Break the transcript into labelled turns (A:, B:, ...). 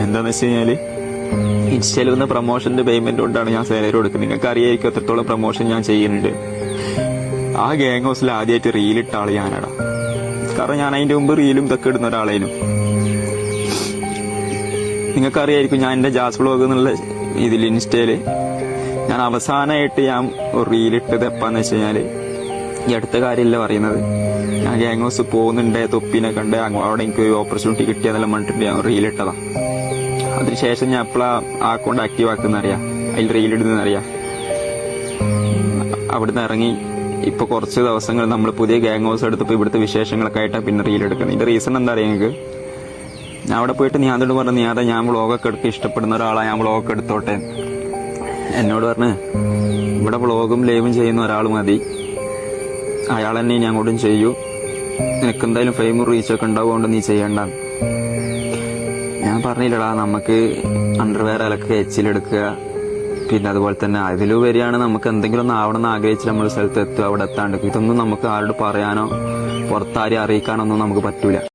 A: എന്താന്ന് വെച്ച് കഴിഞ്ഞാല് ഇൻസ്റ്റയിൽ വന്ന പ്രൊമോഷന്റെ പേയ്മെന്റ് കൊണ്ടാണ് ഞാൻ സാലറി കൊടുക്കുന്നത്. നിങ്ങൾക്ക് അറിയായിരിക്കും എത്രത്തോളം പ്രൊമോഷൻ ഞാൻ ചെയ്യുന്നുണ്ട്. ആ ഗ്യാങ് ഹൗസിൽ ആദ്യമായിട്ട് റീലിട്ട ആള് ഞാനടാ. കാരണം ഞാൻ അതിന്റെ മുമ്പ് റീലും ഇതൊക്കെ ഇടുന്ന ഒരാളേനും. നിങ്ങൾക്കറിയായിരിക്കും ഞാൻ എന്റെ ജാസ് വ്ളോഗ് എന്നുള്ള ഇതിൽ ഇൻസ്റ്റയില് ഞാൻ അവസാനമായിട്ട് ഞാൻ റീലിട്ടത് എപ്പാന്ന് വെച്ച് കഴിഞ്ഞാല് ഈ അടുത്ത കാര്യമില്ല പറയുന്നത്. ഞാൻ ഗ്യാങ് ഹൗസ് പോകുന്നുണ്ട്, തൊപ്പിനെ കണ്ട് അവിടെ എനിക്ക് ഒരു ഓപ്പർച്യൂണിറ്റി കിട്ടിയതെല്ലാം പറഞ്ഞിട്ട് ഞാൻ റീലിട്ടതാ. അതിനുശേഷം ഞാൻ എപ്പോഴാ ആ അക്കൗണ്ട് ആക്റ്റീവ് ആക്കുന്നറിയാം, അതിൽ റീലിടുന്നറിയാം. അവിടുന്ന് ഇറങ്ങി ഇപ്പൊ കുറച്ച് ദിവസങ്ങൾ നമ്മൾ പുതിയ ഗ്യാങ് ഹൗസ് എടുത്തപ്പോൾ ഇവിടുത്തെ വിശേഷങ്ങളൊക്കെ ആയിട്ടാണ് പിന്നെ റീലെടുക്കുന്നത്. ഇതിന്റെ റീസൺ എന്താ അറിയാം നിങ്ങൾക്ക്? ഞാൻ അവിടെ പോയിട്ട് നിയാന്തോട് പറഞ്ഞു, നിയാതെ ഞാൻ വ്ളോഗൊക്കെ എടുക്കുക ഇഷ്ടപ്പെടുന്ന ഒരാളാണ്, ഞാൻ വ്ളോഗൊക്കെ എടുത്തോട്ടെ. എന്നോട് പറഞ്ഞ് ഇവിടെ വ്ളോഗും ലൈവും ചെയ്യുന്ന ഒരാൾ മതി, അയാൾ തന്നെ ഇനി അങ്ങോട്ടും ചെയ്യൂ, നിനക്ക് എന്തായാലും ഫെയിമും റീച്ചൊക്കെ ഉണ്ടാവുകൊണ്ട് നീ ചെയ്യണ്ട. ഞാൻ പറഞ്ഞില്ലടാ, നമുക്ക് അണ്ടർവെയർ അലക്കുക, എച്ചിലെടുക്കുക, പിന്നെ അതുപോലെ തന്നെ അതിലുപരിയാണ് നമുക്ക് എന്തെങ്കിലും ഒന്ന് ആവണമെന്ന് ആഗ്രഹിച്ച് നമ്മൾ സ്ഥലത്ത് എത്തുക, അവിടെ എത്താണ്ട് ഇതൊന്നും നമുക്ക് ആരോട് പറയാനോ പുറത്താരെ അറിയിക്കാനോ ഒന്നും നമുക്ക് പറ്റൂല.